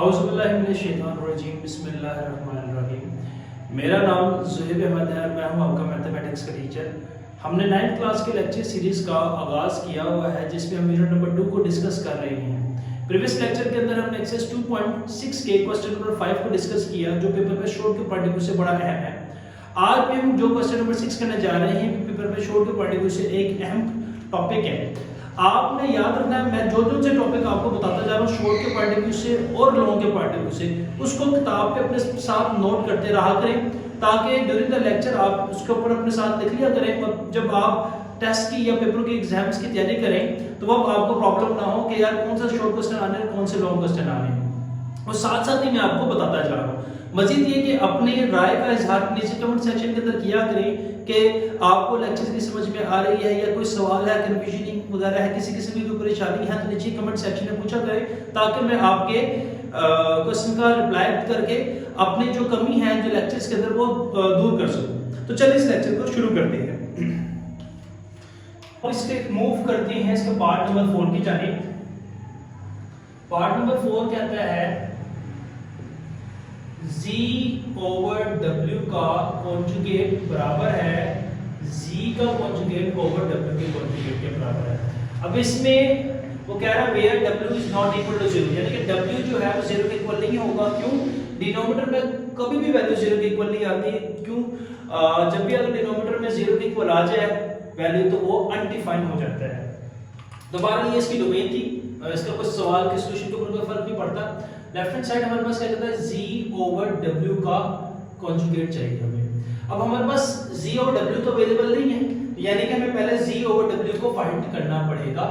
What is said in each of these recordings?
बिस्मिल्लाहिर्रहमानिर्रहीम। मेरा नाम ज़ुहैब अहमद है और मैं हूं आपका मैथमेटिक्स का टीचर। हमने 9th क्लास के लेक्चर सीरीज़ का आगाज़ किया हुआ है जिसमें हम यूनिट नंबर 2 को डिस्कस कर रहे हैं। प्रीवियस लेक्चर के अंदर हमने एक्सरसाइज 2.6 के क्वेश्चन नंबर 5 को डिस्कस किया जो पेपर में शॉर्ट के पॉइंट ऑफ व्यू से बड़ा अहम है। आज भी हम जो क्वेश्चन नंबर 6 करने जा रहे हैं पेपर में शॉर्ट के पॉइंट ऑफ व्यू से एक अहम टॉपिक है। आपने याद रखना है, मैं जो जो से टॉपिक आपको बताता जा रहा हूँ शॉर्ट के पॉइंट ऑफ व्यू से और लॉन्ग के पॉइंट ऑफ व्यू से, उसको किताब पे अपने साथ नोट करते रहा करें ताकि ड्यूरिंग द लेक्चर आप उसके ऊपर अपने साथ लिख लिया करें और जब आप टेस्ट की या पेपर की एग्जाम्स की तैयारी करें तो वो आपको प्रॉब्लम ना हो कि यार कौन सा शॉर्ट क्वेश्चन आने हैं कौन से लॉन्ग क्वेश्चन आने हैं। और साथ साथ ही मैं आपको बताता जा रहा हूँ मजीद ये कि अपनी राय का इजहार नीचे कमेंट सेक्शन के अंदर किया करें कि आपको लेक्चर की समझ में आ रही है या कोई सवाल है, कंफ्यूजन वगैरह है, किसी किस्म की कोई परेशानी है तो नीचे कमेंट सेक्शन में पूछा करें ताकि मैं आपके क्वेश्चन का रिप्लाई करके अपनी जो कमी है जो लेक्चर्स के अंदर वो दूर कर सकूं। तो चलिए इस लेक्चर को शुरू करते हैं और इसके मूव करते हैं इसके पार्ट नंबर 4 की जानिब। पार्ट नंबर 4 कहता है z ओवर w का कॉन्जुगेट बराबर है z का कॉन्जुगेट ओवर w के कॉन्जुगेट के बराबर है। अब इसमें वो कह रहा है where w is not equal to 0, यानी कि w जो है वो 0 के इक्वल नहीं होगा। क्यों? डिनोमिनेटर में कभी भी वैल्यू 0 के इक्वल नहीं आती। क्यों? जब भी अगर डिनोमिनेटर में 0 के इक्वल आ जाए वैल्यू तो वो अनडिफाइंड हो जाता है। दोबारा ये इसकी डोमेन थी, इसका कुछ सवाल के सॉल्यूशन के ऊपर कोई फर्क नहीं पड़ता। लेफ्ट हैंड साइड हमारे पास क्या कहता है z ओवर w का कॉन्जुगेट चाहिए हमें। अब हमारे पास z और w तो अवेलेबल नहीं है, यानी कि हमें पहले z ओवर w को फाइंड करना पड़ेगा।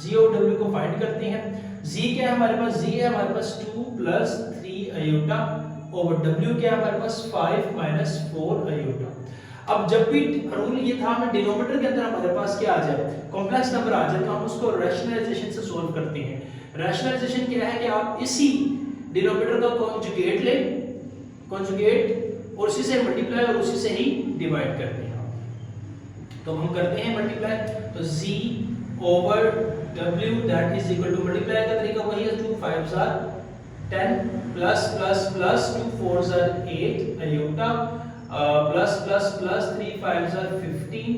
z और w को फाइंड करते हैं। z क्या है हमारे पास? z है हमारे पास 2 प्लस 3 आयोटा ओवर w क्या है हमारे पास 5 माइनस 4 आयोटा। अब जब भी रूल ये था हमें डिनोमिनेटर के अंदर हमारे पास क्या आ जाए कॉम्प्लेक्स नंबर आ जाए तो हम उसको रैशनलाइजेशन से सॉल्व करते हैं। रैशनलाइजेशन क्या है कि आप इसी डिनोमिनेटर का कॉन्जुगेट लें, कॉन्जुगेट और उसी से मल्टीप्लाई और उसी से ही डिवाइड करते हैं। तो हम करते हैं मल्टीप्लाई, तो z over w that is equal to multiply का तरीका वही है 2 5s are 10 plus plus plus 2 4s are 8 iota plus plus plus 3 5s are 15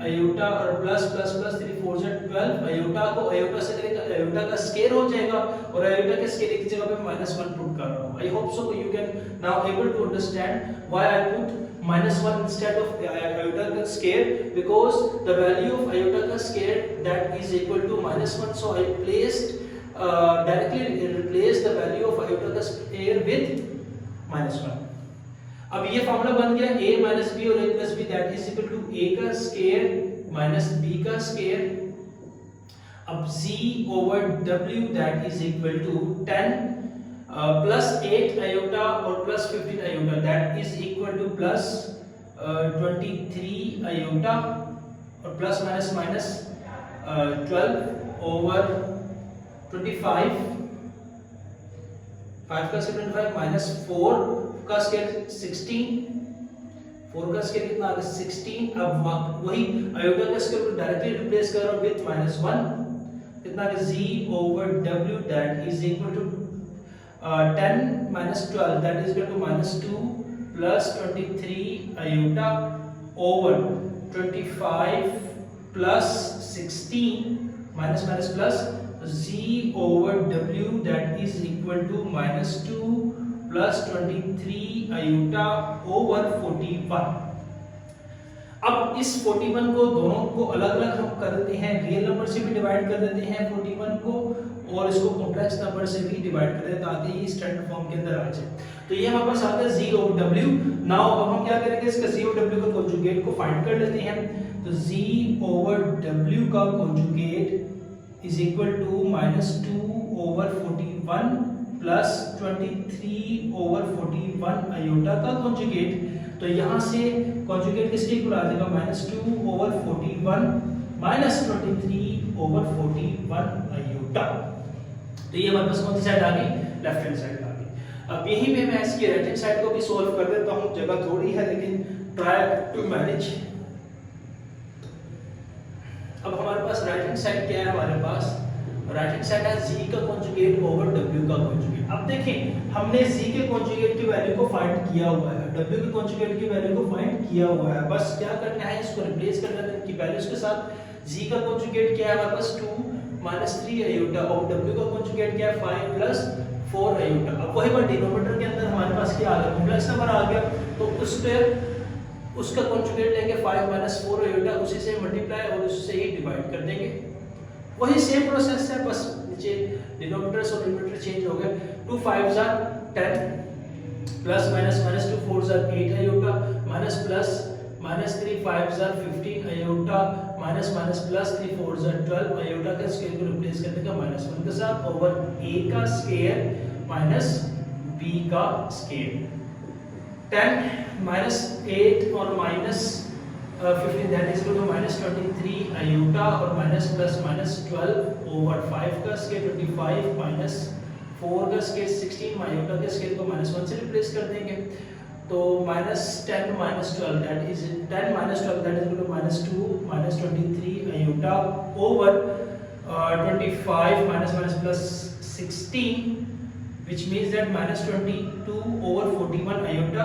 iota और plus plus plus 3 4s are 12 iota को आयोटा से करेंगे आयोटा का स्केयर हो जाएगा और आयोटा के स्केयर की जगह पे -1 पुट कर रहा हूं। I hope so you can now able to understand why I put -1 instead of iota का square because the value of iota का square that is equal to -1, so I placed directly replace the value of iota का square with -1। अब ये formula बन गया a minus b और a plus b that is equal to a का square minus b का square। अब z over w that is equal to 10 plus 8 iota और plus 15 iota that is equal to plus 23 iota और plus minus minus 12 over 25 5 का square 25 minus 4 का square 16 4 का square कितना आ गया 16। अब वही आयोटा का स्क्वायर को डायरेक्टली रिप्लेस कर रहा हूं विद -1 कितना आ गया z over w that is equal to 10 minus 12 that is equal to -2 plus 23 iota over 25 plus 16 minus minus plus z over w that is equal to -2 plus 23 iota over 41। अब इस 41 को दोनों को अलग अलग हम कर देते हैं, रियल नंबर से भी डिवाइड कर देते हैं 41 को और इसको कॉम्प्लेक्स नंबर से भी डिवाइड कर देते हैं ताकि ये स्टैंडर्ड फॉर्म के अंदर आ जाए। तो ये हमारे पास आता है z ओवर w। नाउ अब हम क्या करेंगे इसका z ओवर w का कॉन्जुगेट को फाइंड कर लेते हैं। तो z ओवर w का conjugate is equal to -2 over 41 plus 23 over 41 iota का कॉन्जुगेट। तो यहां से कॉन्जुगेट किसके इक्वल आ जाएगा -2 ओवर 41 माइनस 23 ओवर 41 आयोटा। तो ये हमारे पास कौन सी साइड आ गई? लेफ्ट हैंड साइड आ गई। अब यही पे मैं इसकी राइट हैंड साइड को भी सॉल्व कर देता हूं, जगह थोड़ी है लेकिन ट्राई टू मैनेज। अब हमारे पास राइट हैंड साइड क्या है हमारे पास राइट हैंड साइड है z का कॉन्जुगेट ओवर w का कॉन्जुगेट। अब देखें हमने z के कॉन्जुगेट की वैल्यू को फाइंड किया हुआ है, w के कॉन्जुगेट की वैल्यू को फाइंड किया हुआ है, बस क्या करना है इसको रिप्लेस करना है कि वैल्यूज के साथ। z का कॉन्जुगेट क्या है हमारे पास 2 - 3 आयोटा और w का कॉन्जुगेट क्या है 5 + 4 आयोटा। अब वही बात डिनोमिनेटर के अंदर हमारे पास क्या आ गया, कॉम्प्लेक्स नंबर आ गया, तो उस पे उसका कॉन्जुगेट लेंगे 5 - 4 आयोटा, उसी से मल्टीप्लाई और उससे ही डिवाइड कर देंगे। वही सेम प्रोसेस है, बस नीचे डिनोमिनेटर और न्यूमरेटर चेंज हो गए। 2 × 5 = 10 plus minus minus 2 × 4 = 8 iota minus plus minus 3 × 5 = 15 iota minus minus plus 3 × 4 = 12 iota का स्क्वायर को रिप्लेस करने का -1 के साथ ओवर a का स्क्वायर माइनस b का स्क्वायर। 10 - 8 और minus 15 that is equal to -23 iota और माइनस प्लस माइनस 12 ओवर 5 का स्क्वायर 25 माइनस 4 का स्क्वायर 16 आयोटा के स्क्वायर को -1 से रिप्लेस कर देंगे, तो -10 - 12 that is 10 - 12 that is equal to -2 - 23 iota over 25 minus minus plus 16 which means that -22 over 41 iota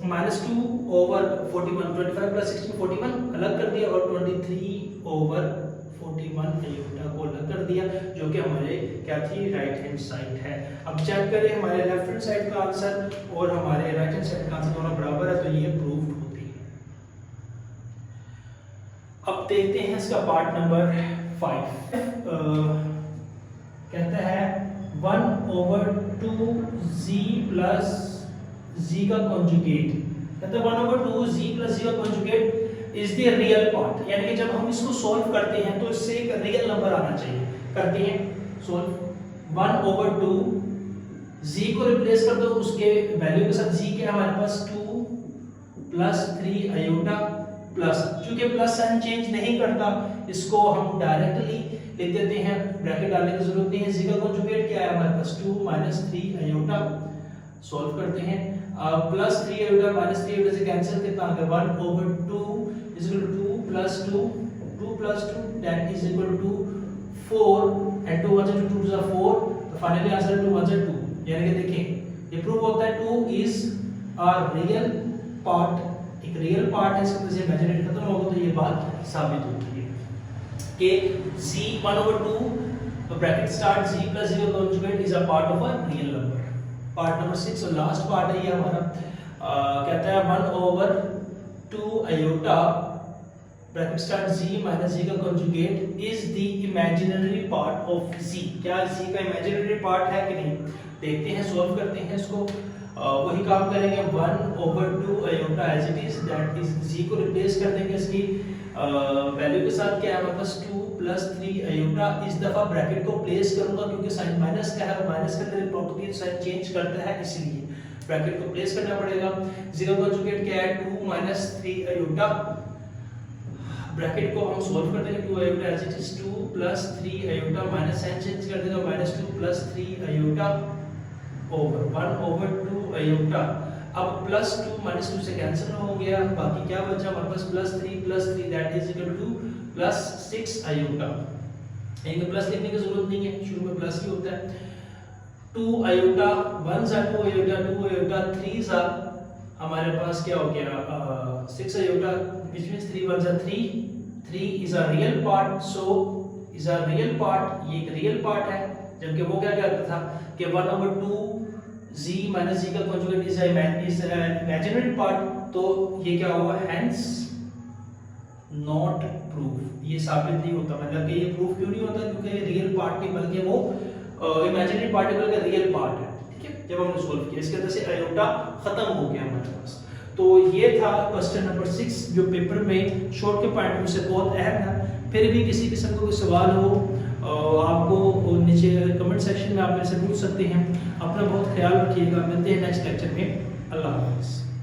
-2 over 41 25 plus 16 41 अलग कर दिया और 23 over 41 आयोटा को अलग कर दिया, जो कि हमारे क्या थी राइट हैंड साइड है। अब चेक करें हमारे लेफ्ट हैंड साइड का आंसर और हमारे राइट हैंड साइड का आंसर दोनों बराबर है, तो ये प्रूफ होती है। अब देखते हैं इसका पार्ट नंबर 5। कहता है 1/2z प्लस z का कॉन्जुगेट, कहता है 1/2z प्लस z का conjugate is the real part, यानी कि जब हम इसको सॉल्व करते हैं तो इससे एक रियल नंबर आना चाहिए। करते हैं सॉल्व 1/2 z को रिप्लेस कर दो उसके वैल्यू के साथ, z के हमारे पास 2 प्लस 3 आयोटा प्लस, चूंकि प्लस साइन चेंज नहीं करता इसको हम डायरेक्टली लिख देते हैं, ब्रैकेट डालने की जरूरत नहीं है। z का कॉन्जुगेट क्या है हमारे पास 2 - 3 आयोटा, सॉल्व करते हैं प्लस 3 आयोटा माइनस 3 आयोटा से कैंसिल कितना आ गया 1/2 is equal to 2 plus 2 2 plus 2 that is equal to 4 and 2 1 2 2 4, तो फाइनली आंसर 2 1 2, यानी कि देखें ये प्रूव होता है 2 इज अ रियल पार्ट, एक रियल पार्ट है, इसके वजह से इमेजिनरी खत्म होगा, तो ये बात साबित होती है कि z 1/2 bracket start z plus z का conjugate is a part of a real number. Part number 6 और लास्ट पार्ट है ये हमारा, कहता है 1/2 iota bracket start z minus z का conjugate is the imaginary part of z। क्या z का इमेजिनरी पार्ट है कि नहीं, देखते हैं, सॉल्व करते हैं इसको। वही काम करेंगे 1/2 iota as it is, that is z को रिप्लेस कर देंगे इसकी वैल्यू के साथ, क्या है हमारे पास 2 प्लस 3 आयोटा। इस दफा ब्रैकेट को प्लेस करूंगा क्योंकि साइन माइनस का है, माइनस के अंदर प्रॉपर्टी साइन चेंज करता है, इसलिए ब्रैकेट को प्लेस करना पड़ेगा। z का कॉन्जुगेट क्या है 2 - 3 आयोटा, ब्रैकेट को हम सॉल्व कर देंगे 2 iota as it is 2 plus 3 iota minus sign change कर देगा -2 प्लस 3 आयोटा ओवर 1/2 आयोटा। अब प्लस 2 माइनस 2 से कैंसिल हो गया, बाकी क्या बचा हमारे पास plus 3 that is equal to plus 6 iota. इनको प्लस लिखने की जरूरत नहीं है, शुरू में प्लस ही होता है। 2 आयोटा 1 सा 2 आयोटा 2 आयोटा 3 सा हमारे पास क्या हो गया 6 आयोटा, which means 3 1 सा 3 is a real part, so is a real part, ये एक रियल पार्ट है, जबकि वो क्या कहता था कि 1/2 z माइनस z का कॉन्जुगेट इज इमेजिनरी पार्ट, तो ये क्या हुआ हेंस नॉट प्रूफ, ये साबित नहीं होता। मतलब कि ये प्रूफ क्यों नहीं होता, क्योंकि ये रियल पार्ट नहीं बल्कि वो इमेजिनरी पार्टिकल का रियल पार्ट है, ठीक है। जब हमने सोल्व किया इसके वजह से आयोटा खत्म हो गया हमारे पास। तो ये था क्वेश्चन नंबर 6 जो पेपर में शॉर्ट के पॉइंट में से बहुत अहम था। फिर भी किसी किस्म का कोई सवाल हो आपको नीचे कमेंट सेक्शन में आप मेरे से पूछ सकते हैं। अपना बहुत ख्याल रखिएगा, मिलते हैं नेक्स्ट लेक्चर में। अल्लाह हाफ़िज़।